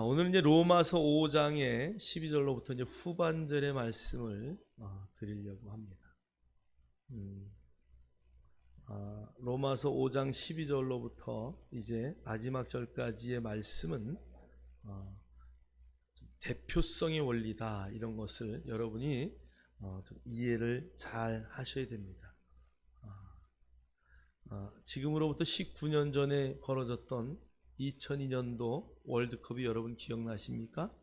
오늘 이제 로마서 5장의 12절로부터 이제 후반절의 말씀을 드리려고 합니다. 로마서 5장 12절로부터 이제 마지막 절까지의 말씀은 대표성의 원리다, 이런 것을 여러분이 좀 이해를 잘 하셔야 됩니다. 지금으로부터 19년 전에 벌어졌던 2002년도 월드컵이 여러분 기억나십니까?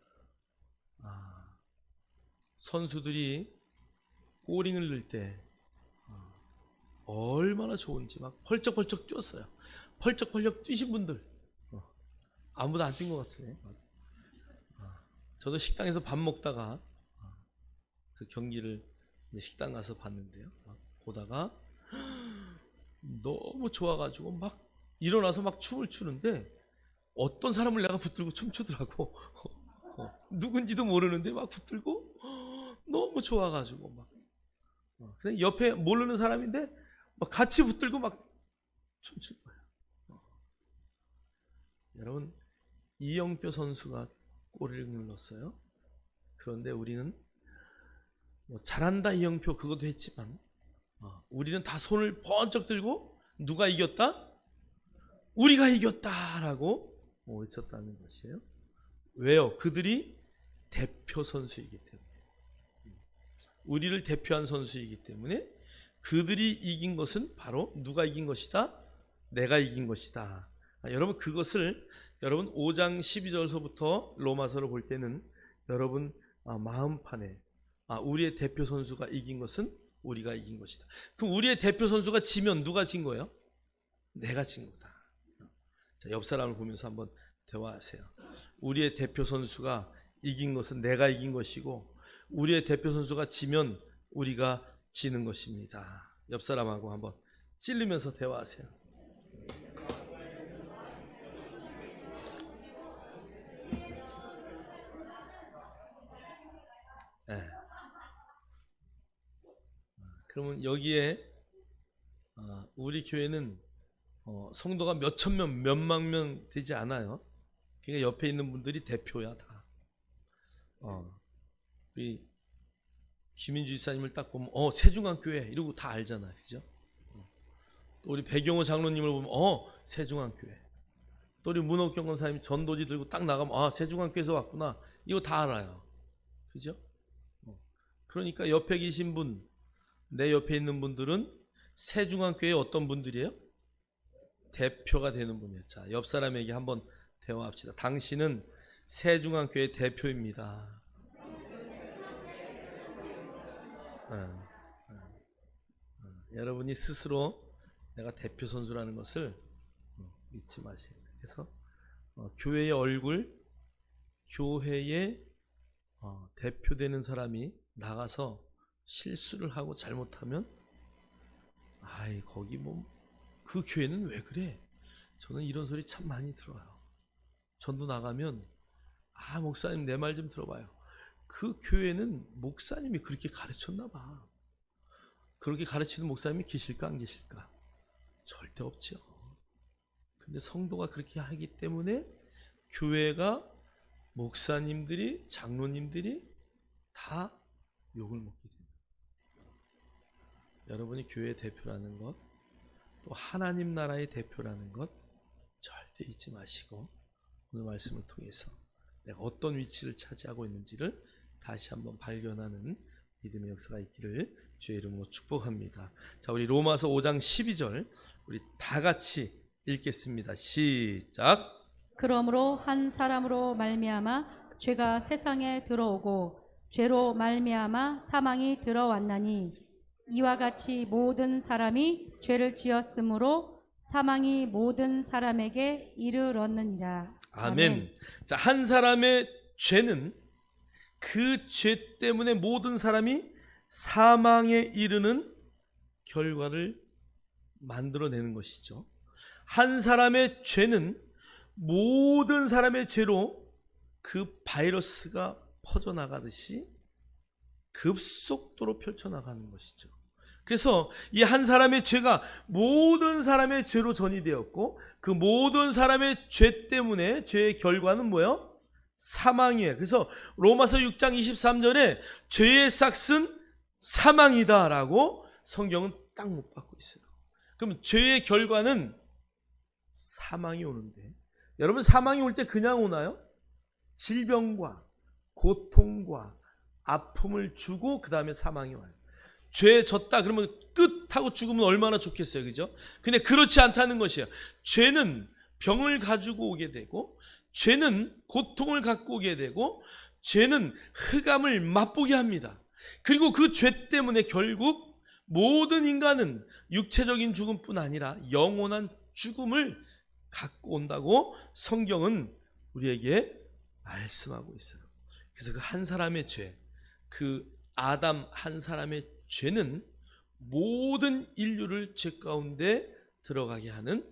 선수들이 골링을 넣을 때 얼마나 좋은지 막 펄쩍펄쩍 뛰었어요. 펄쩍펄쩍 뛰신 분들 아무도 안 뛴 것 같으네. 저도 식당에서 밥 먹다가 그 경기를 식당 가서 봤는데요. 막 보다가 너무 좋아가지고 막 일어나서 막 춤을 추는데 어떤 사람을 내가 붙들고 춤추더라고. 누군지도 모르는데 막 붙들고 너무 좋아가지고 막 그냥 옆에 모르는 사람인데 막 같이 붙들고 막 춤추는 거예요. 여러분, 이영표 선수가 골을 넣었어요. 그런데 우리는 잘한다 이영표 그것도 했지만 우리는 다 손을 번쩍 들고 누가 이겼다? 우리가 이겼다라고 외쳤다는 것이에요. 왜요? 그들이 대표 선수이기 때문에, 우리를 대표한 선수이기 때문에 그들이 이긴 것은 바로 누가 이긴 것이다? 내가 이긴 것이다. 여러분, 그것을 여러분 5장 12절서부터 로마서를 볼 때는 여러분 마음판에 우리의 대표 선수가 이긴 것은 우리가 이긴 것이다. 그럼 우리의 대표 선수가 지면 누가 진 거예요? 내가 진 거다. 자, 옆 사람을 보면서 한번 대화하세요. 우리의 대표 선수가 이긴 것은 내가 이긴 것이고, 우리의 대표 선수가 지면 우리가 지는 것입니다. 옆 사람하고 한번 찔리면서 대화하세요. 네. 그러면 여기에 우리 교회는 성도가 몇천 명, 몇만 명 되지 않아요. 그러니까 옆에 있는 분들이 대표야 다. 우리 김인주 집사님을 딱 보면 세중앙교회 이러고 다 알잖아요, 그죠? 또 우리 배경호 장로님을 보면 세중앙교회. 또 우리 문옥경 권사님 전도지 들고 딱 나가면 세중앙교회에서 왔구나, 이거 다 알아요, 그죠? 그러니까 옆에 계신 분, 내 옆에 있는 분들은 세중앙교회의 어떤 분들이에요? 대표가 되는 분이에요. 자, 옆 사람에게 한번 대화합시다. 당신은 세중앙교회 대표입니다. 여러분이 스스로 내가 대표 선수라는 것을 잊지 마세요. 그래서 교회의 얼굴, 교회의 대표되는 사람이 나가서 실수를 하고 잘못하면 거기 그 교회는 왜 그래? 저는 이런 소리 참 많이 들어요. 전도 나가면 목사님 내 말 좀 들어봐요. 그 교회는 목사님이 그렇게 가르쳤나 봐. 그렇게 가르치는 목사님이 계실까 안 계실까? 절대 없죠. 근데 성도가 그렇게 하기 때문에 교회가, 목사님들이, 장로님들이 다 욕을 먹게 됩니다. 여러분이 교회의 대표라는 것, 또 하나님 나라의 대표라는 것 절대 잊지 마시고, 오늘 말씀을 통해서 내가 어떤 위치를 차지하고 있는지를 다시 한번 발견하는 믿음의 역사가 있기를 주의 이름으로 축복합니다. 자, 우리 로마서 5장 12절 우리 다 같이 읽겠습니다. 시작. 그러므로 한 사람으로 말미암아 죄가 세상에 들어오고 죄로 말미암아 사망이 들어왔나니 이와 같이 모든 사람이 죄를 지었으므로 사망이 모든 사람에게 이르렀느니라. 아멘. 자, 한 사람의 죄는 그 죄 때문에 모든 사람이 사망에 이르는 결과를 만들어내는 것이죠. 한 사람의 죄는 모든 사람의 죄로 그 바이러스가 퍼져나가듯이 급속도로 펼쳐나가는 것이죠. 그래서 이 한 사람의 죄가 모든 사람의 죄로 전이되었고, 그 모든 사람의 죄 때문에 죄의 결과는 뭐예요? 사망이에요. 그래서 로마서 6장 23절에 죄의 삭은 사망이다라고 성경은 딱 못 받고 있어요. 그럼 죄의 결과는 사망이 오는데, 여러분 사망이 올 때 그냥 오나요? 질병과 고통과 아픔을 주고 그 다음에 사망이 와요. 죄 졌다 그러면 끝하고 죽으면 얼마나 좋겠어요, 그죠? 근데 그렇지 않다는 것이에요. 죄는 병을 가지고 오게 되고, 죄는 고통을 갖고 오게 되고, 죄는 흑암을 맛보게 합니다. 그리고 그 죄 때문에 결국 모든 인간은 육체적인 죽음뿐 아니라 영원한 죽음을 갖고 온다고 성경은 우리에게 말씀하고 있어요. 그래서 그 한 사람의 죄, 그 아담 한 사람의 죄는 모든 인류를 죄 가운데 들어가게 하는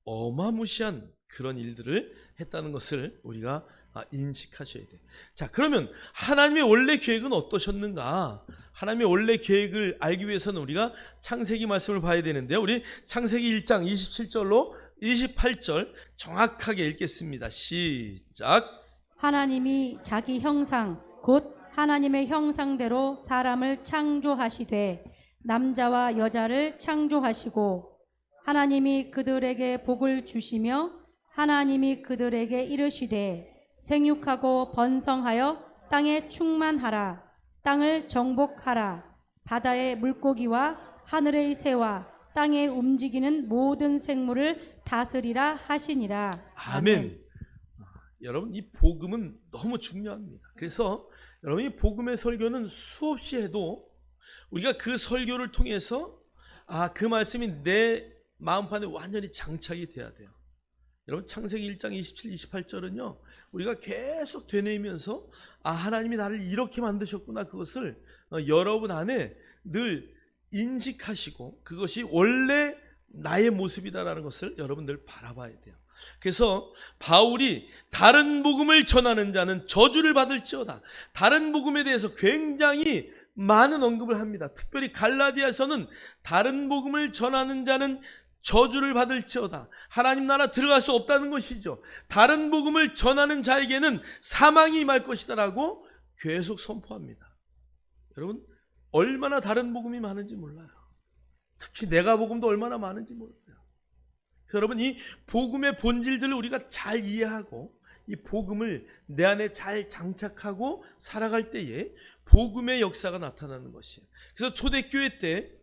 어마무시한 그런 일들을 했다는 것을 우리가 인식하셔야 돼요. 자, 그러면 하나님의 원래 계획은 어떠셨는가? 하나님의 원래 계획을 알기 위해서는 우리가 창세기 말씀을 봐야 되는데요. 우리 창세기 1장 27절로 28절 정확하게 읽겠습니다. 시작. 하나님이 자기 형상 곧 하나님의 형상대로 사람을 창조하시되 남자와 여자를 창조하시고 하나님이 그들에게 복을 주시며 하나님이 그들에게 이르시되 생육하고 번성하여 땅에 충만하라. 땅을 정복하라. 바다의 물고기와 하늘의 새와 땅에 움직이는 모든 생물을 다스리라 하시니라. 아멘. 여러분, 이 복음은 너무 중요합니다. 그래서 여러분, 이 복음의 설교는 수없이 해도 우리가 그 설교를 통해서 그 말씀이 내 마음판에 완전히 장착이 돼야 돼요. 여러분, 창세기 1장 27, 28절은요 우리가 계속 되뇌이면서 하나님이 나를 이렇게 만드셨구나, 그것을 여러분 안에 늘 인식하시고 그것이 원래 나의 모습이다라는 것을 여러분 늘 바라봐야 돼요. 그래서 바울이 다른 복음을 전하는 자는 저주를 받을지어다, 다른 복음에 대해서 굉장히 많은 언급을 합니다. 특별히 갈라디아서는 다른 복음을 전하는 자는 저주를 받을지어다, 하나님 나라 들어갈 수 없다는 것이죠. 다른 복음을 전하는 자에게는 사망이 임할 것이다라고 계속 선포합니다. 여러분, 얼마나 다른 복음이 많은지 몰라요. 특히 내가 복음도 얼마나 많은지 몰라요. 그래서 여러분, 이 복음의 본질들을 우리가 잘 이해하고 이 복음을 내 안에 잘 장착하고 살아갈 때에 복음의 역사가 나타나는 것이에요. 그래서 초대교회 때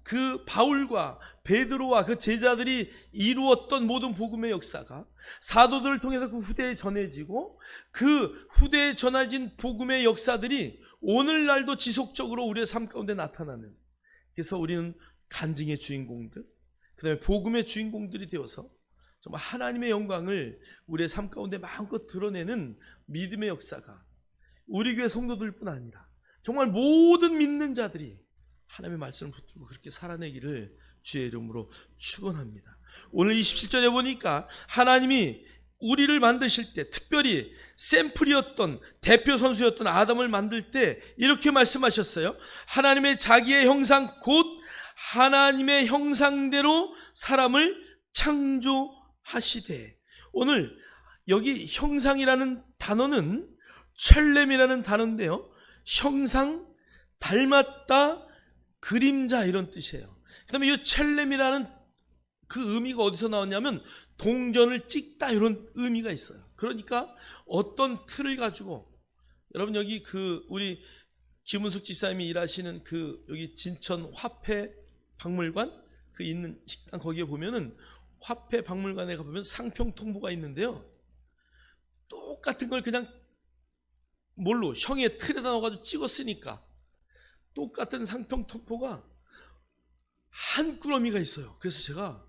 그 바울과 베드로와 그 제자들이 이루었던 모든 복음의 역사가 사도들을 통해서 그 후대에 전해지고, 그 후대에 전해진 복음의 역사들이 오늘날도 지속적으로 우리의 삶 가운데 나타나는, 그래서 우리는 간증의 주인공들, 그 다음에 복음의 주인공들이 되어서 정말 하나님의 영광을 우리의 삶 가운데 마음껏 드러내는 믿음의 역사가 우리 교회 성도들뿐 아니라 정말 모든 믿는 자들이 하나님의 말씀을 붙들고 그렇게 살아내기를 주의 이름으로 축원합니다. 오늘 27절에 보니까 하나님이 우리를 만드실 때, 특별히 샘플이었던 대표 선수였던 아담을 만들 때 이렇게 말씀하셨어요. 하나님의 자기의 형상 곧 하나님의 형상대로 사람을 창조하시되, 오늘 여기 형상이라는 단어는 첼렘이라는 단어인데요, 형상, 닮았다, 그림자 이런 뜻이에요. 그 다음에 이 첼렘이라는 그 의미가 어디서 나왔냐면 동전을 찍다 이런 의미가 있어요. 그러니까 어떤 틀을 가지고, 여러분 여기 우리 김은숙 집사님이 일하시는 여기 진천 화폐 박물관 그 있는 식당, 거기에 보면은 화폐 박물관에 가보면 상평 통보가 있는데요, 똑같은 걸 그냥 뭘로 형의 틀에다 넣어가지고 찍었으니까 똑같은 상평 통보가 한 꾸러미가 있어요. 그래서 제가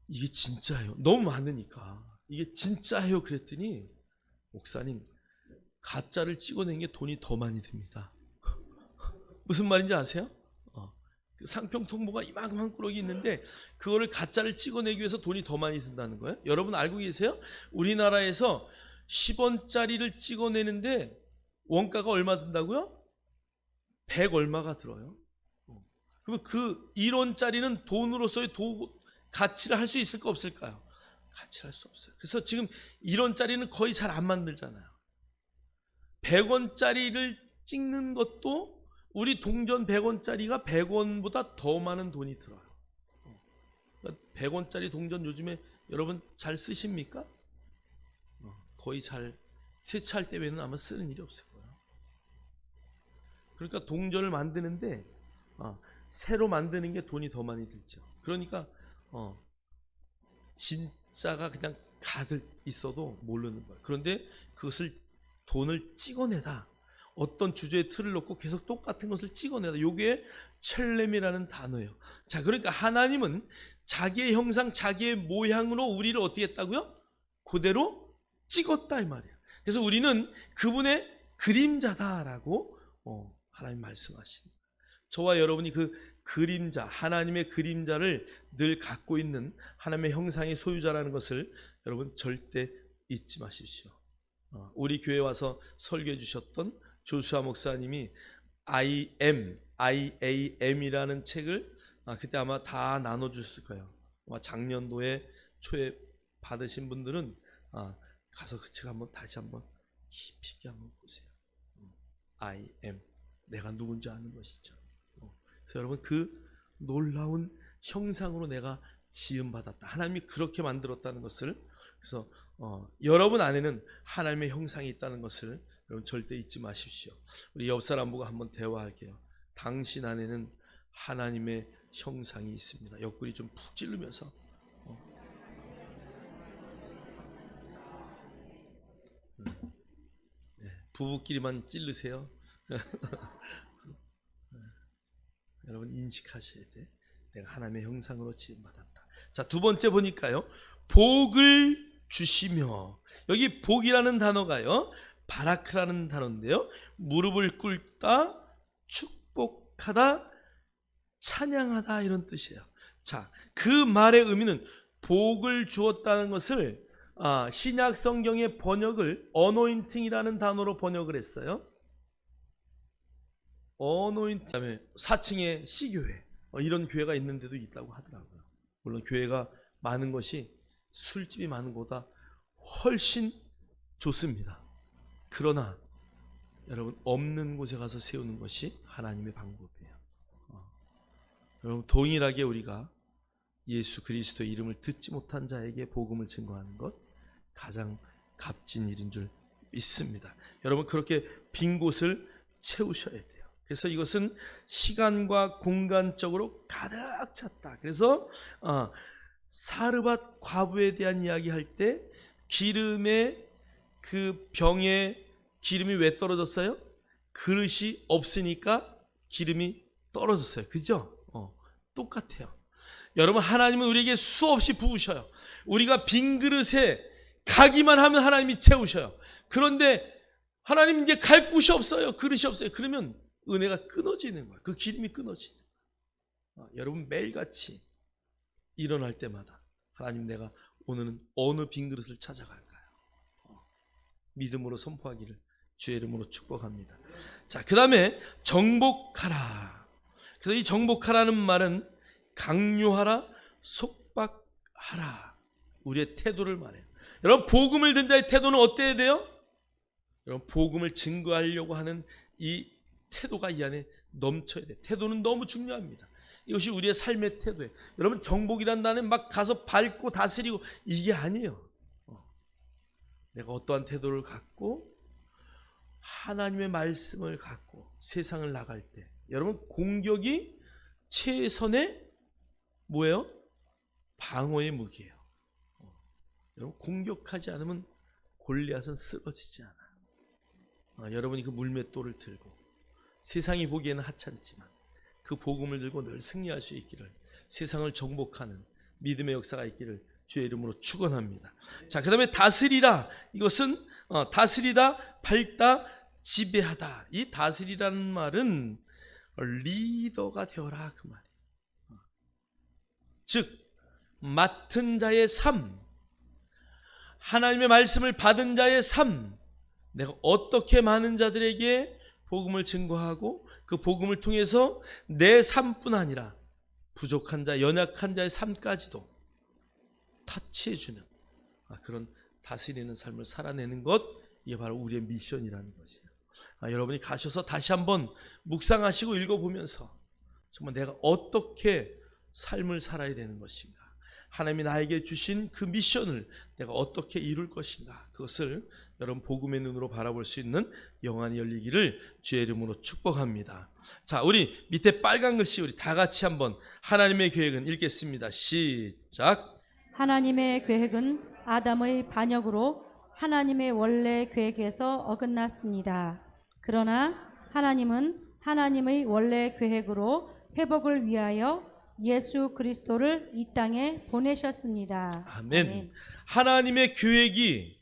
이게 진짜예요, 너무 많으니까 이게 진짜예요 그랬더니, 목사님 가짜를 찍어낸 게 돈이 더 많이 듭니다. 무슨 말인지 아세요? 그 상평 통보가 이만큼 한 꾸러기 있는데 그거를 가짜를 찍어내기 위해서 돈이 더 많이 든다는 거예요. 여러분 알고 계세요? 우리나라에서 10원짜리를 찍어내는데 원가가 얼마 든다고요? 100 얼마가 들어요. 그러면 그 1원짜리는 돈으로서의 가치를 할 수 있을까 없을까요? 같이 할 수 없어요. 그래서 지금 1원짜리는 거의 잘 안 만들잖아요. 100원짜리를 찍는 것도 우리 동전 100원짜리가 100원보다 더 많은 돈이 들어요. 100원짜리 동전 요즘에 여러분 잘 쓰십니까? 거의 잘 세차할 때 외에는 아마 쓰는 일이 없을 거예요. 그러니까 동전을 만드는데 새로 만드는 게 돈이 더 많이 들죠. 그러니까 진짜가 그냥 가득 있어도 모르는 거예요. 그런데 그것을 돈을 찍어내다, 어떤 주제의 틀을 놓고 계속 똑같은 것을 찍어내다, 요게 첼렘이라는 단어예요. 자, 그러니까 하나님은 자기의 형상, 자기의 모양으로 우리를 어떻게 했다고요? 그대로 찍었다 이 말이에요. 그래서 우리는 그분의 그림자다라고 하나님 말씀하십니다. 저와 여러분이 그 그림자, 하나님의 그림자를 늘 갖고 있는 하나님의 형상의 소유자라는 것을 여러분 절대 잊지 마십시오. 우리 교회 와서 설교해 주셨던 조수아 목사님이 IAM이라는 책을 그때 아마 다 나눠줬을 거예요. 아마 작년도에 초에 받으신 분들은 가서 그 책 한번 다시 한번 깊이 있게 한번 보세요. I am, 내가 누군지 아는 것이죠. 그래서 여러분 그 놀라운 형상으로 내가 지음받았다. 하나님이 그렇게 만들었다는 것을, 그래서 여러분 안에는 하나님의 형상이 있다는 것을 여러분 절대 잊지 마십시오. 우리 옆 사람 보고 한번 대화할게요. 당신 안에는 하나님의 형상이 있습니다. 옆구리 좀 푹 찌르면서 부부끼리만 찌르세요. 여러분 인식하셔야 돼. 내가 하나님의 형상으로 지음받았다. 자, 두 번째 보니까요, 복을 주시며, 여기 복이라는 단어가요 바라크라는 단어인데요, 무릎을 꿇다, 축복하다, 찬양하다 이런 뜻이에요. 자, 그 말의 의미는 복을 주었다는 것을 신약 성경의 번역을 어노인팅이라는 단어로 번역을 했어요. 어노인팅. 그다음에 4층에 C교회 이런 교회가 있는데도 있다고 하더라고요. 물론 교회가 많은 것이 술집이 많은 것보다 훨씬 좋습니다. 그러나 여러분 없는 곳에 가서 세우는 것이 하나님의 방법이에요. 여러분 동일하게 우리가 예수 그리스도의 이름을 듣지 못한 자에게 복음을 증거하는 것 가장 값진 일인 줄 믿습니다. 여러분 그렇게 빈 곳을 채우셔야 돼요. 그래서 이것은 시간과 공간적으로 가득 찼다. 그래서 사르밧 과부에 대한 이야기할 때 기름의 그 병에 기름이 왜 떨어졌어요? 그릇이 없으니까 기름이 떨어졌어요. 그죠? 똑같아요. 여러분 하나님은 우리에게 수없이 부으셔요. 우리가 빈 그릇에 가기만 하면 하나님이 채우셔요. 그런데 하나님 이제 갈 곳이 없어요. 그릇이 없어요. 그러면 은혜가 끊어지는 거예요. 그 기름이 끊어지는 거예요. 여러분 매일같이 일어날 때마다 하나님 내가 오늘은 어느 빈 그릇을 찾아갈까요? 믿음으로 선포하기를 주의 이름으로 축복합니다. 자, 그 다음에 정복하라. 그래서 이 정복하라는 말은 강요하라, 속박하라. 우리의 태도를 말해요. 여러분 복음을 든 자의 태도는 어때야 돼요? 여러분 복음을 증거하려고 하는 이 태도가 이 안에 넘쳐야 돼요. 태도는 너무 중요합니다. 이것이 우리의 삶의 태도예요. 여러분 정복이란 단어는 막 가서 밟고 다스리고 이게 아니에요. 내가 어떠한 태도를 갖고 하나님의 말씀을 갖고 세상을 나갈 때 여러분 공격이 최선의 뭐예요? 방어의 무기예요. 여러분 공격하지 않으면 골리앗은 쓰러지지 않아요. 여러분이 그 물맷돌을 들고 세상이 보기에는 하찮지만 그 복음을 들고 늘 승리할 수 있기를, 세상을 정복하는 믿음의 역사가 있기를 주의 이름으로 축원합니다. 자, 그 다음에 다스리라. 이것은 다스리다, 밟다, 지배하다. 이 다스리라는 말은 리더가 되어라 그 말이에요. 즉 맡은 자의 삶, 하나님의 말씀을 받은 자의 삶, 내가 어떻게 많은 자들에게 복음을 증거하고 그 복음을 통해서 내 삶뿐 아니라 부족한 자, 연약한 자의 삶까지도 터치해주는, 그런 다스리는 삶을 살아내는 것, 이게 바로 우리의 미션이라는 것이에요. 여러분이 가셔서 다시 한번 묵상하시고 읽어보면서 정말 내가 어떻게 삶을 살아야 되는 것인가, 하나님이 나에게 주신 그 미션을 내가 어떻게 이룰 것인가, 그것을 여러분 복음의 눈으로 바라볼 수 있는 영안이 열리기를 주의 이름으로 축복합니다. 자, 우리 밑에 빨간 글씨 우리 다 같이 한번 하나님의 계획은 읽겠습니다. 시작. 하나님의 계획은 아담의 반역으로 하나님의 원래 계획에서 어긋났습니다. 그러나 하나님은 하나님의 원래 계획으로 회복을 위하여 예수 그리스도를 이 땅에 보내셨습니다. 아멘. 하나님의 계획이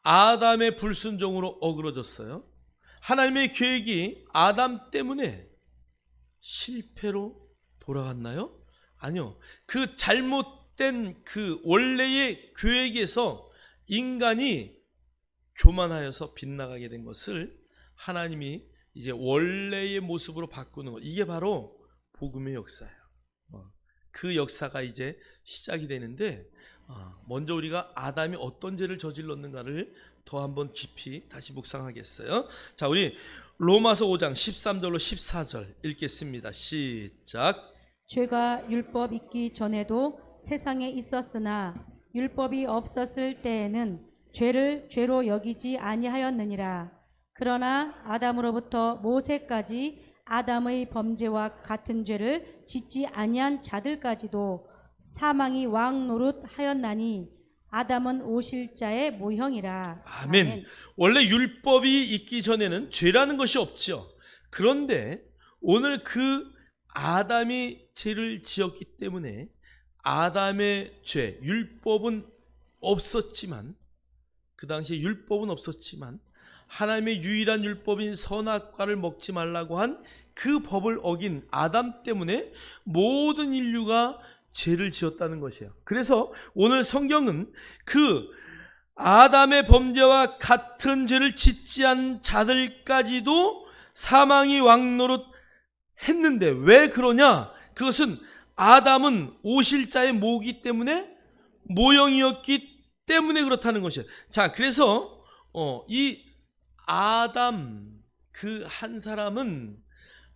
아담의 불순종으로 어그러졌어요. 하나님의 계획이 아담 때문에 실패로 돌아갔나요? 아니요. 그 잘못된 그 원래의 계획에서 인간이 교만하여서 빗나가게 된 것을 하나님이 이제 원래의 모습으로 바꾸는 것, 이게 바로 복음의 역사예요. 그 역사가 이제 시작이 되는데, 먼저 우리가 아담이 어떤 죄를 저질렀는가를 더 한번 깊이 다시 묵상하겠어요. 자, 우리 로마서 5장 13절로 14절 읽겠습니다. 시작. 죄가 율법 있기 전에도 세상에 있었으나 율법이 없었을 때에는 죄를 죄로 여기지 아니하였느니라. 그러나 아담으로부터 모세까지 아담의 범죄와 같은 죄를 짓지 아니한 자들까지도 사망이 왕노릇하였나니 아담은 오실자의 모형이라. 아멘. 원래 율법이 있기 전에는 죄라는 것이 없지요. 그런데 오늘 그 아담이 죄를 지었기 때문에 아담의 죄, 율법은 없었지만, 그 당시에 율법은 없었지만 하나님의 유일한 율법인 선악과를 먹지 말라고 한 그 법을 어긴 아담 때문에 모든 인류가 죄를 지었다는 것이에요. 그래서 오늘 성경은 그 아담의 범죄와 같은 죄를 짓지 않은 자들까지도 사망이 왕노릇 했는데, 왜 그러냐? 그것은 아담은 오실 자의 모기 때문에, 모형이었기 때문에 그렇다는 것이에요. 자, 그래서 이 아담 그 한 사람은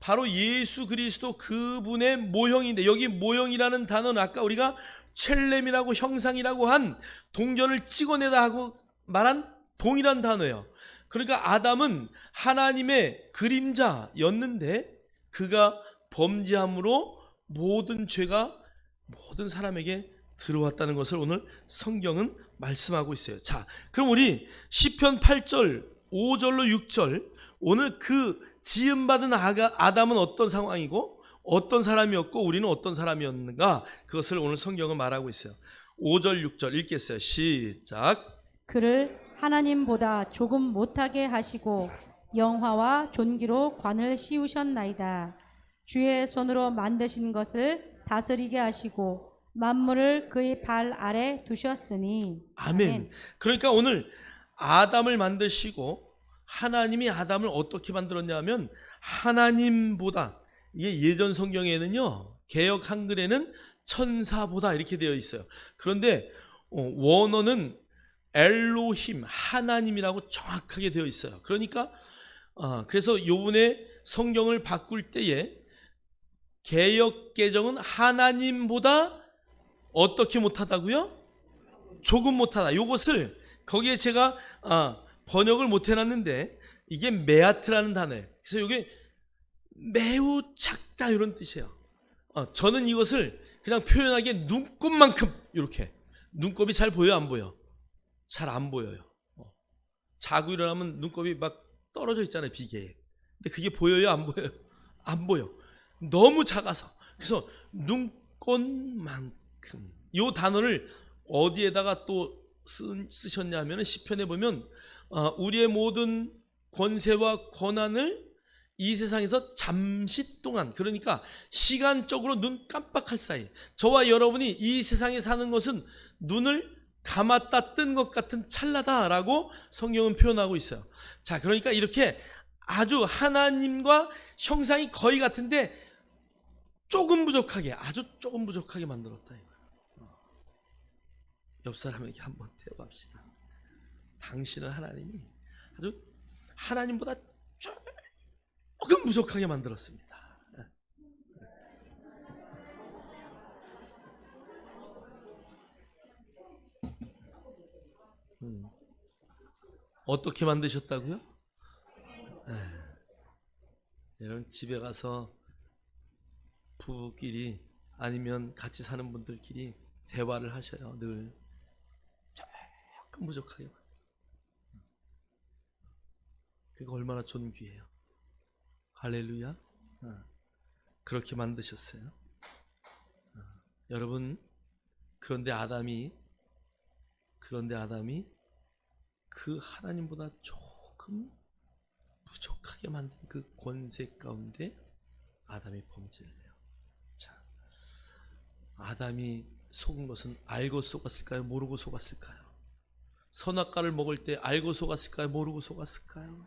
바로 예수 그리스도 그분의 모형인데, 여기 모형이라는 단어는 아까 우리가 첼렘이라고 형상이라고 한 동전을 찍어내다 하고 말한 동일한 단어예요. 그러니까 아담은 하나님의 그림자였는데 그가 범죄함으로 모든 죄가 모든 사람에게 들어왔다는 것을 오늘 성경은 말씀하고 있어요. 자, 그럼 우리 시편 8절 5절로 6절, 오늘 그 지음받은 아담은 어떤 상황이고 어떤 사람이었고 우리는 어떤 사람이었는가, 그것을 오늘 성경은 말하고 있어요. 5절 6절 읽겠어요. 시작. 그를 하나님보다 조금 못하게 하시고 영화와 존귀로 관을 씌우셨나이다. 주의 손으로 만드신 것을 다스리게 하시고 만물을 그의 발 아래 두셨으니. 아멘. 그러니까 오늘 아담을 만드시고 하나님이 아담을 어떻게 만들었냐 하면, 하나님보다, 이게 예전 성경에는요, 개역 한글에는 천사보다 이렇게 되어 있어요. 그런데 원어는 엘로힘, 하나님이라고 정확하게 되어 있어요. 그러니까 그래서 요번에 성경을 바꿀 때에 개역 개정은 하나님보다 어떻게 못하다고요? 조금 못하다. 요것을 거기에 제가 번역을 못 해놨는데, 이게 메아트라는 단어예요. 그래서 이게 매우 작다 이런 뜻이에요. 저는 이것을 그냥 표현하기에 눈곱만큼, 이렇게 눈곱이 잘 보여 안 보여? 잘 안 보여요. 자고 일어나면 눈곱이 막 떨어져 있잖아요, 비계에. 근데 그게 보여요 안 보여요? 안 보여. 너무 작아서. 그래서 눈곱만큼, 이 단어를 어디에다가 또 쓰셨냐 하면 시편에 보면 우리의 모든 권세와 권한을 이 세상에서 잠시 동안, 그러니까 시간적으로 눈 깜빡할 사이, 저와 여러분이 이 세상에 사는 것은 눈을 감았다 뜬 것 같은 찰나다라고 성경은 표현하고 있어요. 자, 그러니까 이렇게 아주 하나님과 형상이 거의 같은데 조금 부족하게, 아주 조금 부족하게 만들었다. 옆 사람에게 한번 대화합시다. 당신은 하나님이 아주 하나님보다 조금 부족하게 만들었습니다. 어떻게 만드셨다고요? 여러분 집에 가서 부부끼리 아니면 같이 사는 분들끼리 대화를 하셔요. 늘 조금 부족하게. 그게 얼마나 존귀해요. 할렐루야. 그렇게 만드셨어요. 여러분, 그런데 아담이 그 하나님보다 조금 부족하게 만든 그 권세 가운데 아담이 범죄를 해요. 자, 아담이 속은 것은 알고 속았을까요? 모르고 속았을까요? 선악과를 먹을 때 알고 속았을까요? 모르고 속았을까요?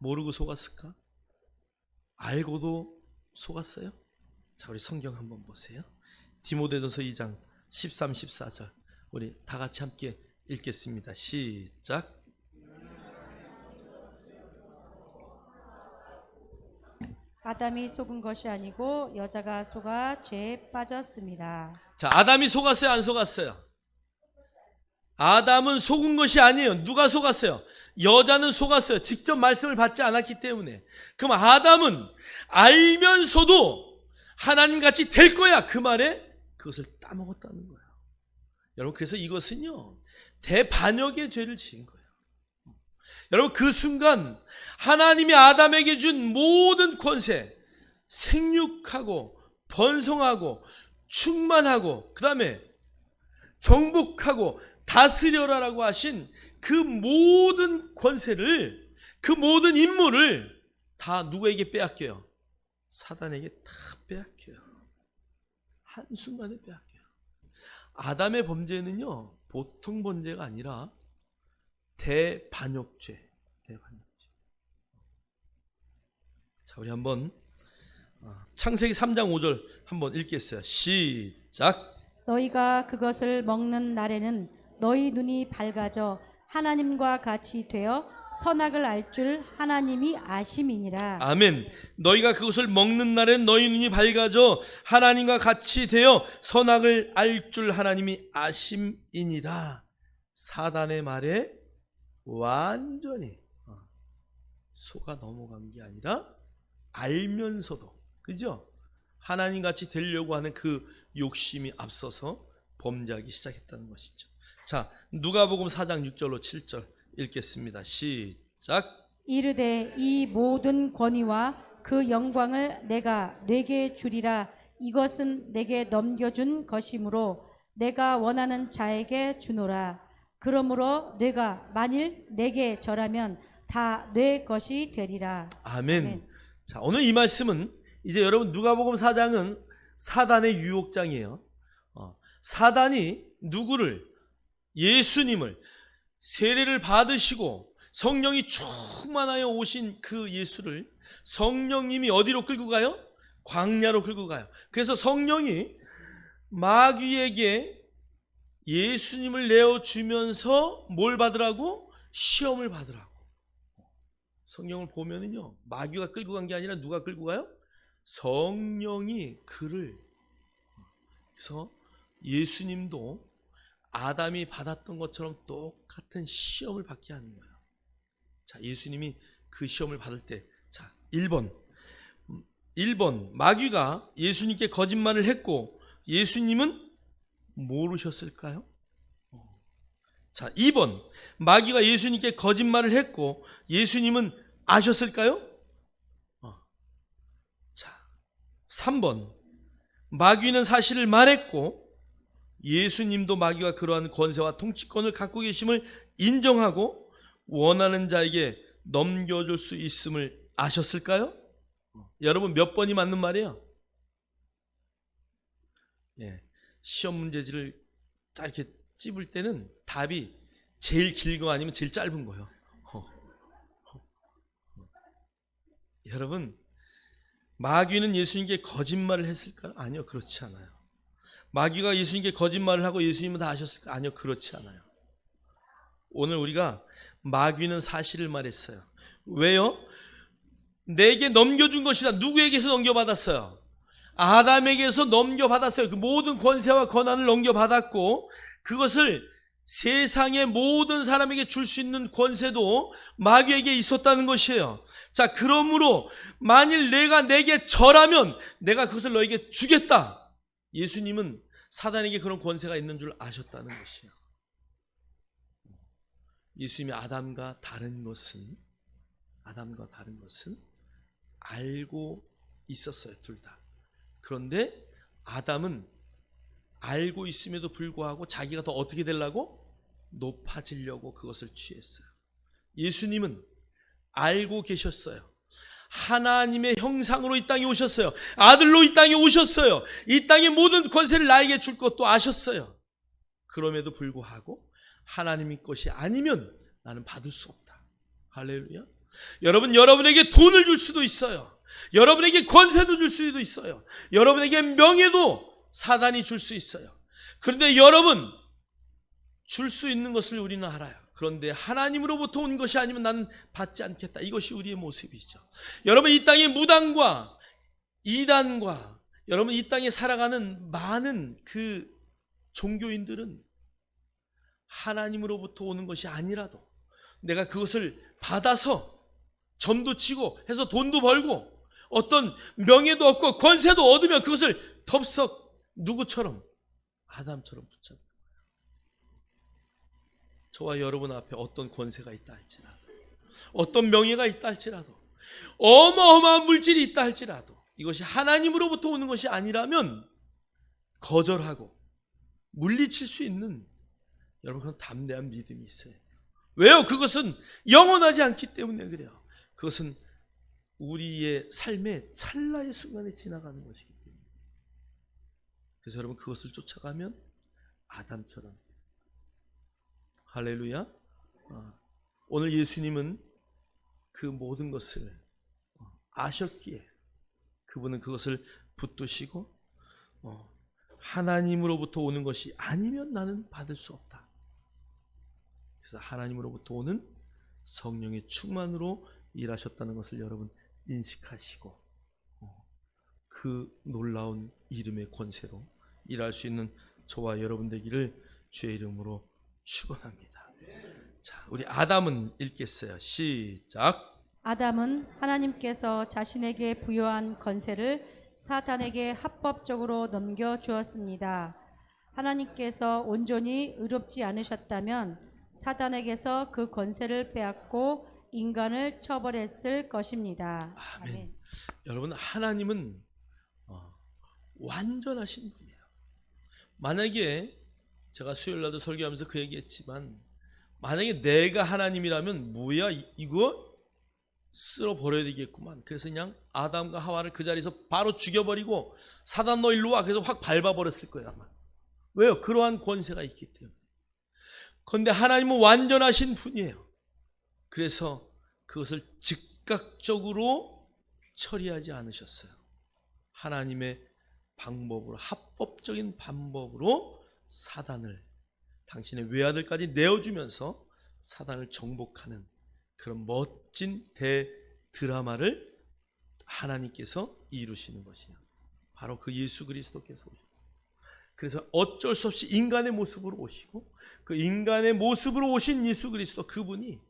모르고 속았을까? 알고도 속았어요? 자, 우리 성경 한번 보세요. 디모데전서 2장 13, 14절 우리 다 같이 함께 읽겠습니다. 시작. 아담이 속은 것이 아니고 여자가 속아 죄에 빠졌습니다. 자, 아담이 속았어요? 안 속았어요? 아담은 속은 것이 아니에요. 누가 속았어요? 여자는 속았어요. 직접 말씀을 받지 않았기 때문에. 그럼 아담은 알면서도 하나님같이 될 거야 그 말에 그것을 따먹었다는 거예요. 여러분, 그래서 이것은요 대반역의 죄를 지은 거예요. 여러분, 그 순간 하나님이 아담에게 준 모든 권세, 생육하고 번성하고 충만하고 그 다음에 정복하고 다스려라라고 하신 그 모든 권세를, 그 모든 임무를 다 누구에게 빼앗겨요? 사단에게 다 빼앗겨요. 한순간에 빼앗겨요. 아담의 범죄는요 보통 범죄가 아니라 대반역죄. 자, 우리 한번 창세기 3장 5절 한번 읽겠어요. 시작. 너희가 그것을 먹는 날에는 너희 눈이 밝아져 하나님과 같이 되어 선악을 알 줄 하나님이 아심이니라. 아멘. 너희가 그것을 먹는 날엔 너희 눈이 밝아져 하나님과 같이 되어 선악을 알 줄 하나님이 아심이니라. 사단의 말에 완전히 속아 넘어간 게 아니라 알면서도, 그죠? 하나님같이 되려고 하는 그 욕심이 앞서서 범죄하기 시작했다는 것이죠. 자, 누가복음 4장 6절로 7절 읽겠습니다. 시작. 이르되 이 모든 권위와 그 영광을 내가 네게 주리라. 이것은 내게 넘겨준 것이므로 내가 원하는 자에게 주노라. 그러므로 네가 만일 내게 절하면 다 네 것이 되리라. 아멘. 아멘. 자, 오늘 이 말씀은 이제 여러분 누가복음 4장은 사단의 유혹장이에요. 사단이 누구를? 예수님을 세례를 받으시고 성령이 충만하여 오신 그 예수를 성령님이 어디로 끌고 가요? 광야로 끌고 가요. 그래서 성령이 마귀에게 예수님을 내어주면서 뭘 받으라고? 시험을 받으라고. 성경을 보면은요 마귀가 끌고 간 게 아니라 누가 끌고 가요? 성령이 그를. 그래서 예수님도 아담이 받았던 것처럼 똑같은 시험을 받게 하는 거예요. 자, 예수님이 그 시험을 받을 때, 자, 1번 마귀가 예수님께 거짓말을 했고 예수님은 모르셨을까요? 자, 2번 마귀가 예수님께 거짓말을 했고 예수님은 아셨을까요? 자, 3번 마귀는 사실을 말했고 예수님도 마귀가 그러한 권세와 통치권을 갖고 계심을 인정하고 원하는 자에게 넘겨줄 수 있음을 아셨을까요? 여러분, 몇 번이 맞는 말이에요? 예, 시험 문제지를 딱 이렇게 찝을 때는 답이 제일 긴 거 아니면 제일 짧은 거예요. 여러분, 마귀는 예수님께 거짓말을 했을까요? 아니요, 그렇지 않아요. 마귀가 예수님께 거짓말을 하고 예수님은 다 아셨을까? 아니요, 그렇지 않아요. 오늘 우리가 마귀는 사실을 말했어요. 왜요? 내게 넘겨준 것이다. 누구에게서 넘겨받았어요? 아담에게서 넘겨받았어요. 그 모든 권세와 권한을 넘겨받았고, 그것을 세상의 모든 사람에게 줄 수 있는 권세도 마귀에게 있었다는 것이에요. 자, 그러므로 만일 내가 내게 절하면 내가 그것을 너에게 주겠다. 예수님은 사단에게 그런 권세가 있는 줄 아셨다는 것이에요. 예수님이 아담과 다른 것은 알고 있었어요, 둘 다. 그런데 아담은 알고 있음에도 불구하고 자기가 더 어떻게 되려고? 높아지려고 그것을 취했어요. 예수님은 알고 계셨어요. 하나님의 형상으로 이 땅에 오셨어요. 아들로 이 땅에 오셨어요. 이 땅의 모든 권세를 나에게 줄 것도 아셨어요. 그럼에도 불구하고 하나님의 것이 아니면 나는 받을 수 없다. 할렐루야. 여러분, 여러분에게 돈을 줄 수도 있어요. 여러분에게 권세도 줄 수도 있어요. 여러분에게 명예도 사단이 줄 수 있어요. 그런데 여러분, 줄 수 있는 것을 우리는 알아요. 그런데 하나님으로부터 온 것이 아니면 나는 받지 않겠다. 이것이 우리의 모습이죠. 여러분, 이 땅의 무당과 이단과 여러분 이 땅에 살아가는 많은 그 종교인들은 하나님으로부터 오는 것이 아니라도 내가 그것을 받아서 점도 치고 해서 돈도 벌고 어떤 명예도 얻고 권세도 얻으면 그것을 덥석 누구처럼? 아담처럼 붙잡는 거예요. 저와 여러분 앞에 어떤 권세가 있다 할지라도, 어떤 명예가 있다 할지라도, 어마어마한 물질이 있다 할지라도 이것이 하나님으로부터 오는 것이 아니라면 거절하고 물리칠 수 있는 여러분 그런 담대한 믿음이 있어요. 왜요? 그것은 영원하지 않기 때문에 그래요. 그것은 우리의 삶의 찰나의 순간에 지나가는 것이기 때문에. 그래서 여러분 그것을 쫓아가면 아담처럼. 할렐루야. 오늘 예수님은 그 모든 것을 아셨기에 그분은 그것을 붙드시고 하나님으로부터 오는 것이 아니면 나는 받을 수 없다. 그래서 하나님으로부터 오는 성령의 충만으로 일하셨다는 것을 여러분 인식하시고 그 놀라운 이름의 권세로 일할 수 있는 저와 여러분 되기를 주의 이름으로 축원합니다. 자, 우리 아담은 읽겠어요. 시작. 아담은 하나님께서 자신에게 부여한 권세를 사탄에게 합법적으로 넘겨주었습니다. 하나님께서 온전히 의롭지 않으셨다면 사탄에게서 그 권세를 빼앗고 인간을 처벌했을 것입니다. 아멘. 여러분, 하나님은 완전하신 분이에요. 만약에 제가 수요일날도 설교하면서 그 얘기했지만 만약에 내가 하나님이라면 뭐야 이거 쓸어버려야 되겠구만. 그래서 그냥 아담과 하와를 그 자리에서 바로 죽여버리고 사단 너 일로 와 그래서 확 밟아버렸을 거예요 아마. 왜요? 그러한 권세가 있기 때문에. 그런데 하나님은 완전하신 분이에요. 그래서 그것을 즉각적으로 처리하지 않으셨어요. 하나님의 방법으로, 합법적인 방법으로 사단을 당신의 외아들까지 내어주면서 사단을 정복하는 그런 멋진 대드라마를 하나님께서 이루시는 것이에요. 바로 그 예수 그리스도께서 오셨어요. 그래서 어쩔 수 없이 인간의 모습으로 오시고 그 인간의 모습으로 오신 예수 그리스도 그분이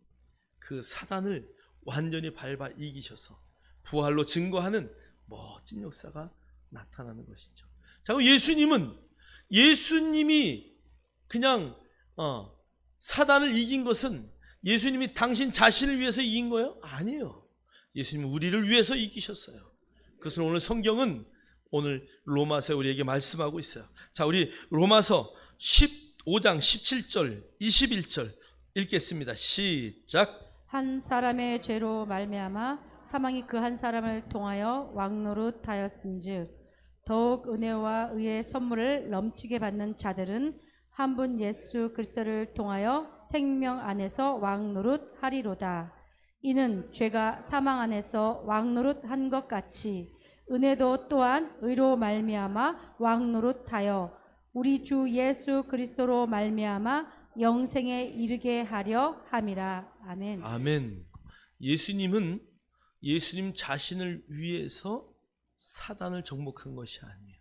그 사단을 완전히 밟아 이기셔서 부활로 증거하는 멋진 역사가 나타나는 것이죠. 자, 그럼 예수님이 그냥 사단을 이긴 것은 예수님이 당신 자신을 위해서 이긴 거예요? 아니에요. 예수님은 우리를 위해서 이기셨어요. 그것을 오늘 성경은 오늘 로마서에 우리에게 말씀하고 있어요. 자, 우리 로마서 15장 17절 21절 읽겠습니다. 시작. 한 사람의 죄로 말미암아 사망이 그 한 사람을 통하여 왕노릇하였음즉 더욱 은혜와 의의 선물을 넘치게 받는 자들은 한 분 예수 그리스도를 통하여 생명 안에서 왕노릇하리로다. 이는 죄가 사망 안에서 왕노릇한 것 같이 은혜도 또한 의로 말미암아 왕노릇하여 우리 주 예수 그리스도로 말미암아 영생에 이르게 하려 함이라. 아멘. 아멘. 예수님은 예수님 자신을 위해서 사단을 정복한 것이 아니에요.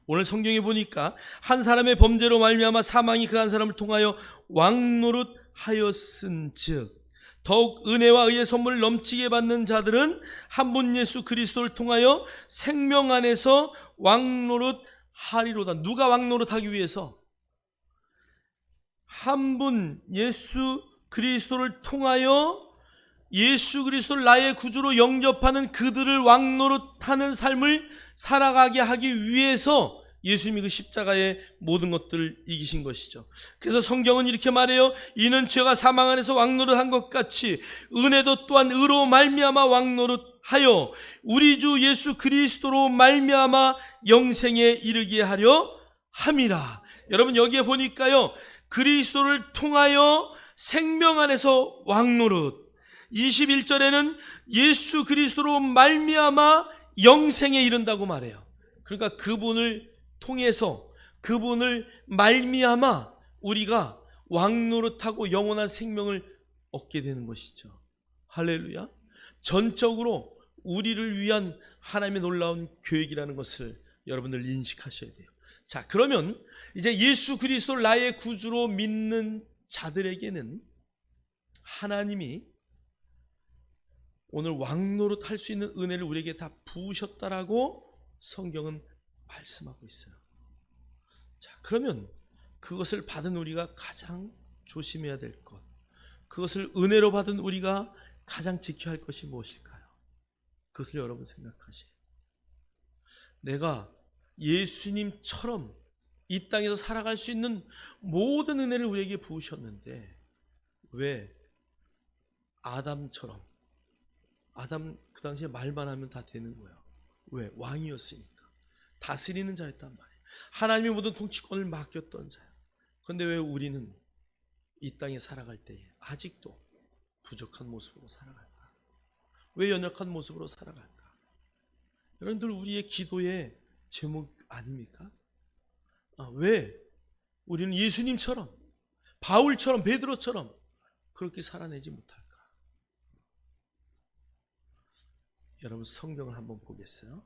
오늘 성경에 보니까 한 사람의 범죄로 말미암아 사망이 그 한 사람을 통하여 왕노릇하였은즉 더욱 은혜와 의의 선물을 넘치게 받는 자들은 한 분 예수 그리스도를 통하여 생명 안에서 왕노릇하리로다. 누가 왕노릇하기 위해서? 한 분 예수 그리스도를 통하여 예수 그리스도를 나의 구주로 영접하는 그들을 왕노릇하는 삶을 살아가게 하기 위해서 예수님이 그 십자가의 모든 것들을 이기신 것이죠. 그래서 성경은 이렇게 말해요. 이는 죄가 사망 안에서 왕노릇한 것 같이 은혜도 또한 의로 말미암아 왕노릇하여 우리 주 예수 그리스도로 말미암아 영생에 이르게 하려 함이라. 여러분 여기에 보니까요, 그리스도를 통하여 생명 안에서 왕노릇, 21절에는 예수 그리스도로 말미암아 영생에 이른다고 말해요. 그러니까 그분을 통해서, 그분을 말미암아 우리가 왕노릇하고 영원한 생명을 얻게 되는 것이죠. 할렐루야. 전적으로 우리를 위한 하나님의 놀라운 계획이라는 것을 여러분들 인식하셔야 돼요. 자, 그러면 이제 예수 그리스도를 나의 구주로 믿는 자들에게는 하나님이 오늘 왕노릇 할 수 있는 은혜를 우리에게 다 부으셨다라고 성경은 말씀하고 있어요. 자, 그러면 그것을 받은 우리가 가장 조심해야 될 것, 그것을 은혜로 받은 우리가 가장 지켜야 할 것이 무엇일까요? 그것을 여러분 생각하시오. 내가 예수님처럼 이 땅에서 살아갈 수 있는 모든 은혜를 우리에게 부으셨는데 왜 아담처럼, 아담 그 당시에 말만 하면 다 되는 거예요. 왜? 왕이었으니까. 다스리는 자였단 말이에요. 하나님의 모든 통치권을 맡겼던 자예요. 그런데 왜 우리는 이 땅에 살아갈 때에 아직도 부족한 모습으로 살아갈까? 왜 연약한 모습으로 살아갈까? 여러분들 우리의 기도의 제목 아닙니까? 왜 우리는 예수님처럼, 바울처럼, 베드로처럼 그렇게 살아내지 못할까? 여러분 성경을 한번 보겠어요.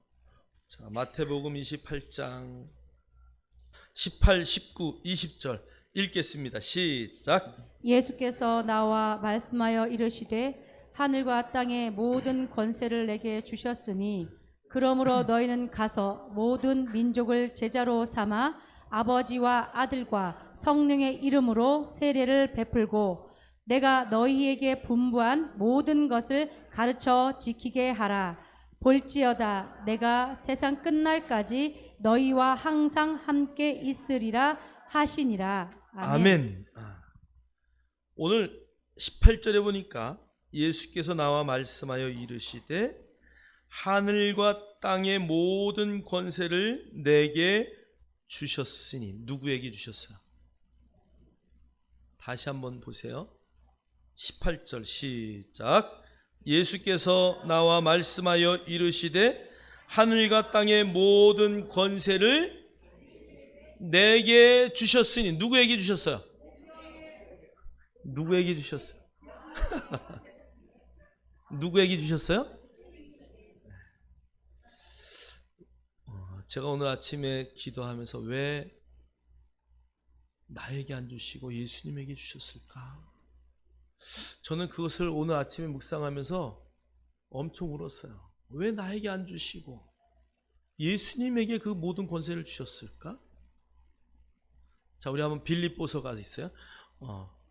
자, 마태복음 28장 18, 19, 20절 읽겠습니다. 시작. 예수께서 나와 말씀하여 이르시되 하늘과 땅의 모든 권세를 내게 주셨으니 그러므로 너희는 가서 모든 민족을 제자로 삼아 아버지와 아들과 성령의 이름으로 세례를 베풀고 내가 너희에게 분부한 모든 것을 가르쳐 지키게 하라. 볼지어다 내가 세상 끝날까지 너희와 항상 함께 있으리라 하시니라. 아멘. 오늘 18절에 보니까 예수께서 나와 말씀하여 이르시되 하늘과 땅의 모든 권세를 내게 주셨으니, 누구에게 주셨어요? 다시 한번 보세요. 18절 시작. 예수께서 나와 말씀하여 이르시되 하늘과 땅의 모든 권세를 내게 주셨으니, 누구에게 주셨어요? 누구에게 주셨어요? 누구에게 주셨어요? 제가 오늘 아침에 기도하면서 왜 나에게 안 주시고 예수님에게 주셨을까? 저는 그것을 오늘 아침에 묵상하면서 엄청 울었어요. 왜 나에게 안 주시고 예수님에게 그 모든 권세를 주셨을까? 자, 우리 한번 빌립보서가 있어요.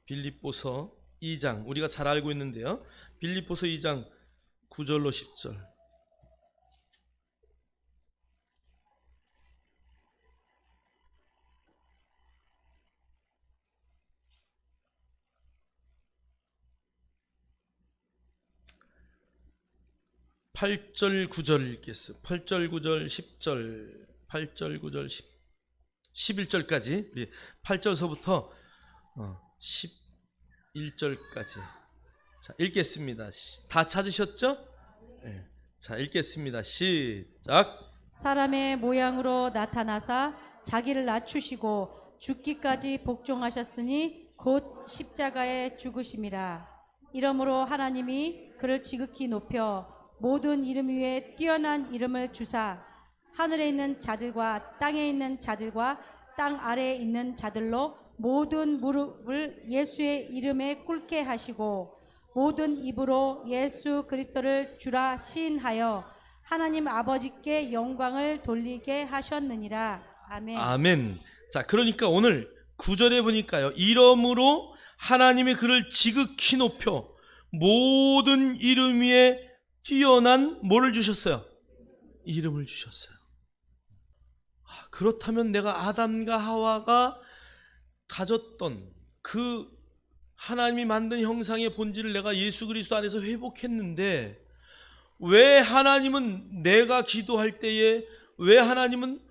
빌립보서 2장, 우리가 잘 알고 있는데요. 빌립보서 2장 9절로 10절. 팔 절 9절 읽겠어요. 8절 9절 10절 8절 9절 11절까지 8절서부터 11절까지 자, 읽겠습니다. 다 찾으셨죠? 네. 자, 읽겠습니다. 시작. 사람의 모양으로 나타나사 자기를 낮추시고 죽기까지 복종하셨으니 곧 십자가에 죽으심이라. 이러므로 하나님이 그를 지극히 높여 모든 이름 위에 뛰어난 이름을 주사 하늘에 있는 자들과 땅에 있는 자들과 땅 아래에 있는 자들로 모든 무릎을 예수의 이름에 꿇게 하시고 모든 입으로 예수 그리스도를 주라 시인하여 하나님 아버지께 영광을 돌리게 하셨느니라. 아멘. 아멘. 자, 그러니까 오늘 9절에 보니까요, 이러므로 하나님이 그를 지극히 높여 모든 이름 위에 뛰어난 뭐를 주셨어요? 이름을 주셨어요. 그렇다면 내가 아담과 하와가 가졌던 그 하나님이 만든 형상의 본질을 내가 예수 그리스도 안에서 회복했는데, 왜 하나님은 내가 기도할 때에 왜 하나님은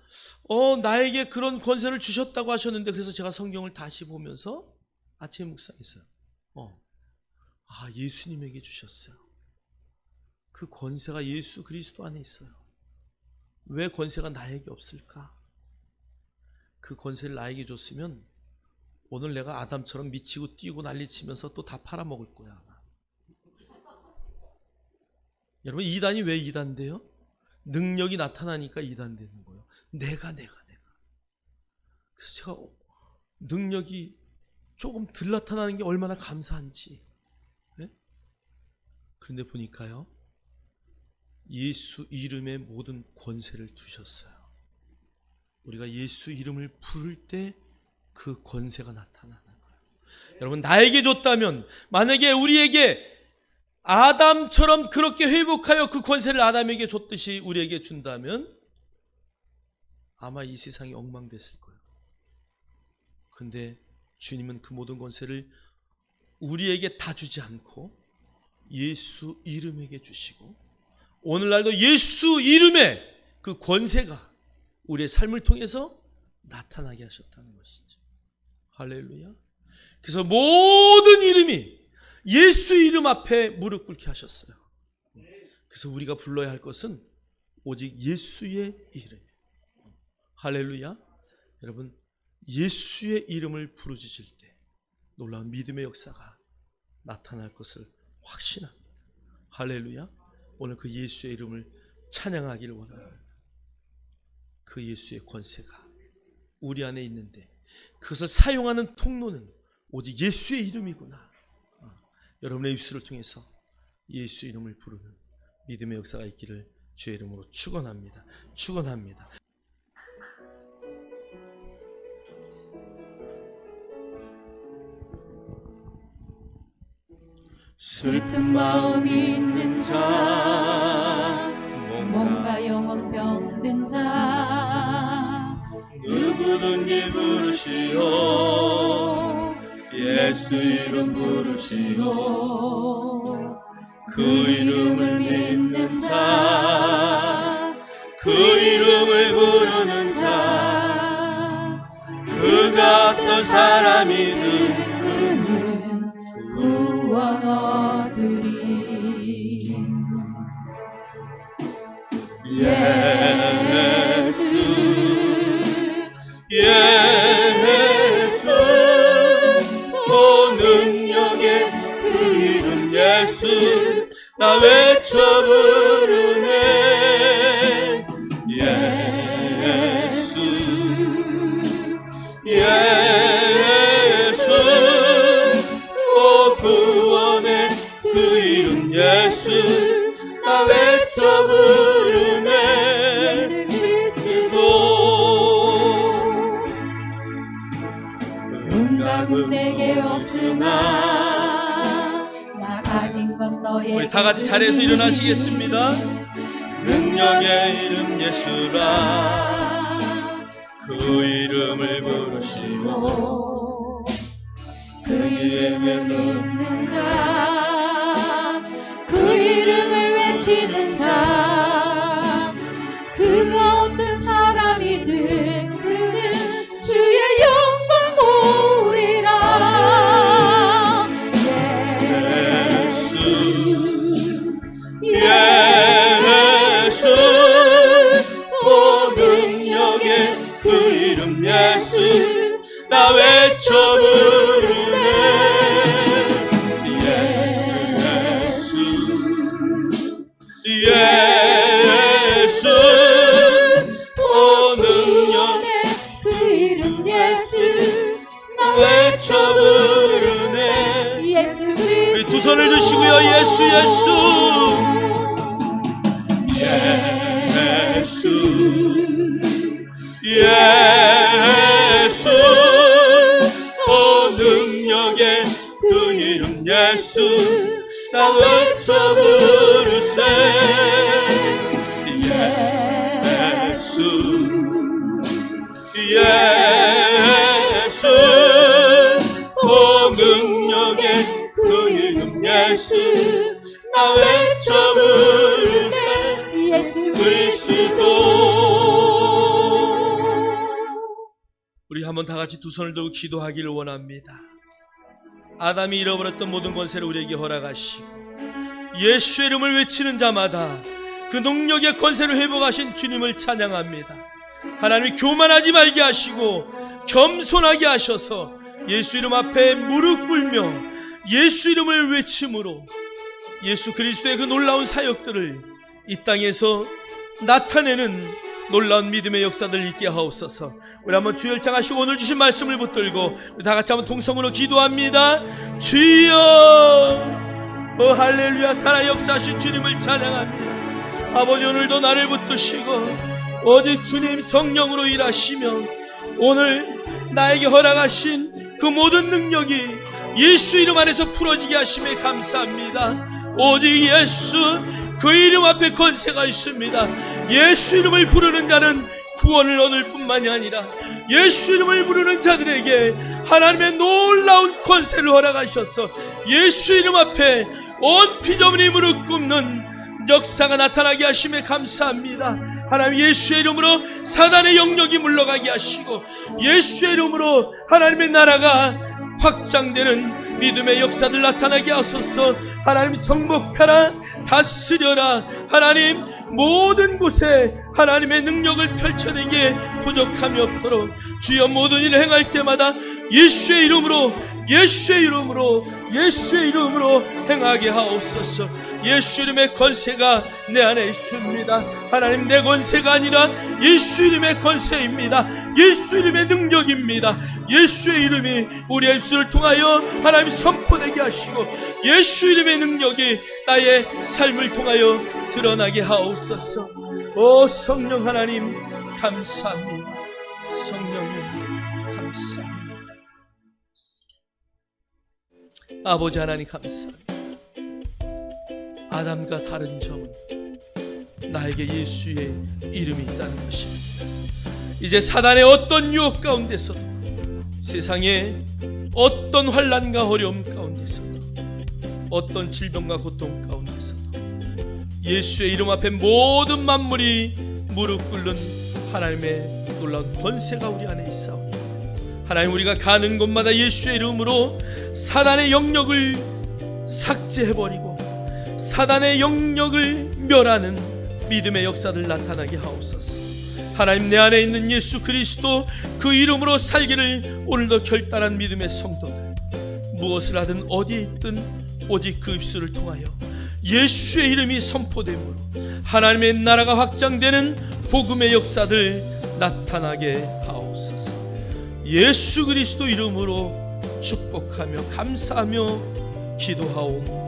나에게 그런 권세를 주셨다고 하셨는데, 그래서 제가 성경을 다시 보면서 아침에 묵상했어요. 예수님에게 주셨어요. 그 권세가 예수 그리스도 안에 있어요. 왜 권세가 나에게 없을까? 그 권세를 나에게 줬으면 오늘 내가 아담처럼 미치고 뛰고 난리치면서 또 다 팔아먹을 거야 아마. 여러분, 이단이 왜 이단돼요? 능력이 나타나니까 이단되는 거예요. 내가 그래서 제가 능력이 조금 덜 나타나는 게 얼마나 감사한지. 네? 그런데 보니까요, 예수 이름에 모든 권세를 두셨어요. 우리가 예수 이름을 부를 때 그 권세가 나타나는 거예요. 여러분, 나에게 줬다면, 만약에 우리에게 아담처럼 그렇게 회복하여 그 권세를 아담에게 줬듯이 우리에게 준다면 아마 이 세상이 엉망됐을 거예요. 그런데 주님은 그 모든 권세를 우리에게 다 주지 않고 예수 이름에게 주시고, 오늘날도 예수 이름의 그 권세가 우리의 삶을 통해서 나타나게 하셨다는 것이죠. 할렐루야. 그래서 모든 이름이 예수 이름 앞에 무릎 꿇게 하셨어요. 그래서 우리가 불러야 할 것은 오직 예수의 이름. 할렐루야. 여러분, 예수의 이름을 부르짖을 때 놀라운 믿음의 역사가 나타날 것을 확신합니다. 할렐루야. 오늘 그 예수의 이름을 찬양하기를 원합니다. 그 예수의 권세가 우리 안에 있는데 그것을 사용하는 통로는 오직 예수의 이름이구나. 여러분의 입술을 통해서 예수 이름을 부르는 믿음의 역사가 있기를 주의 이름으로 축원합니다. 축원합니다. 슬픈 마음이 있는 자, 뭔가 영혼 병든 자, 누구든지 부르시오. 예수 이름 부르시오. 그 이름을 믿는 자, 그 이름을 부르는 자, 그가 어떤 사람이든 그는 구원 얻으리. 예수 예수 오 능력의 그 이름 예수 나 외쳐 부르네. 예수 예수 오 구원의 그 이름 예수 나 외쳐 부르네. 예수 그리스도 응답은 내게 없으나 나 가진 건 너의. 우리 다 같이 자리에서 일어나시겠습니다. 능력의 이름 예수라. 그 이름을 부르시오. 그 이름을 믿는 자, 그 이름을 외치는 자, 그가 어떤 사람이든 그는 주의 영광 보리라. 예수 예수 오 능력의 그 이름 예수 오 능력 그 이름 예수 나 외쳐 부르네. 예수 우리 그리스도 두 손을 드시고요. 예수 예수 예수 오 능력의 그 이름 예수 나 외쳐 부르세. 예수 예수 오 능력의 그 이름 예수 나 외쳐 부르세. 예수 그리스도. 우리 한번 다 같이 두 손을 들고 기도하기를 원합니다. 아담이 잃어버렸던 모든 권세를 우리에게 허락하시고 예수의 이름을 외치는 자마다 그 능력의 권세를 회복하신 주님을 찬양합니다. 하나님이 교만하지 말게 하시고 겸손하게 하셔서 예수 이름 앞에 무릎 꿇며 예수 이름을 외침으로 예수 그리스도의 그 놀라운 사역들을 이 땅에서 나타내는 놀라운 믿음의 역사들 있게 하옵소서. 우리 한번 주 열창하시고 오늘 주신 말씀을 붙들고 우리 다 같이 한번 통성으로 기도합니다. 주여 오 할렐루야. 살아 역사하신 주님을 찬양합니다. 아버지 오늘도 나를 붙드시고 오직 주님 성령으로 일하시며 오늘 나에게 허락하신 그 모든 능력이 예수 이름 안에서 풀어지게 하심에 감사합니다. 오직 예수 그 이름 앞에 권세가 있습니다. 예수 이름을 부르는 자는 구원을 얻을 뿐만이 아니라 예수 이름을 부르는 자들에게 하나님의 놀라운 권세를 허락하셔서 예수 이름 앞에 온 피조물이 무릎 꿇는 역사가 나타나게 하심에 감사합니다. 하나님 예수의 이름으로 사단의 영역이 물러가게 하시고 예수의 이름으로 하나님의 나라가 확장되는 믿음의 역사들 나타나게 하소서. 하나님 정복하라 다스려라. 하나님 모든 곳에 하나님의 능력을 펼쳐내기에 부족함이 없도록 주여 모든 일을 행할 때마다 예수의 이름으로 예수의 이름으로 예수의 이름으로 행하게 하옵소서. 예수 이름의 권세가 내 안에 있습니다. 하나님 내 권세가 아니라 예수 이름의 권세입니다. 예수 이름의 능력입니다. 예수의 이름이 우리의 입술을 통하여 하나님 선포되게 하시고 예수 이름의 능력이 나의 삶을 통하여 드러나게 하옵소서. 오 성령 하나님 감사합니다. 성령님 감사합니다. 아버지 하나님 감사합니다. 아담과 다른 점은 나에게 예수의 이름이 있다는 것입니다. 이제 사단의 어떤 유혹 가운데서도 세상의 어떤 환난과 어려움 가운데서도 어떤 질병과 고통 가운데서도 예수의 이름 앞에 모든 만물이 무릎 꿇는 하나님의 놀라운 권세가 우리 안에 있사오니 하나님 우리가 가는 곳마다 예수의 이름으로 사단의 영역을 삭제해버리고 사단의 영역을 멸하는 믿음의 역사들 나타나게 하옵소서. 하나님 내 안에 있는 예수 그리스도 그 이름으로 살기를 오늘도 결단한 믿음의 성도들 무엇을 하든 어디에 있든 오직 그 입술을 통하여 예수의 이름이 선포됨으로 하나님의 나라가 확장되는 복음의 역사들 나타나게 하옵소서. 예수 그리스도 이름으로 축복하며 감사하며 기도하옵나이다.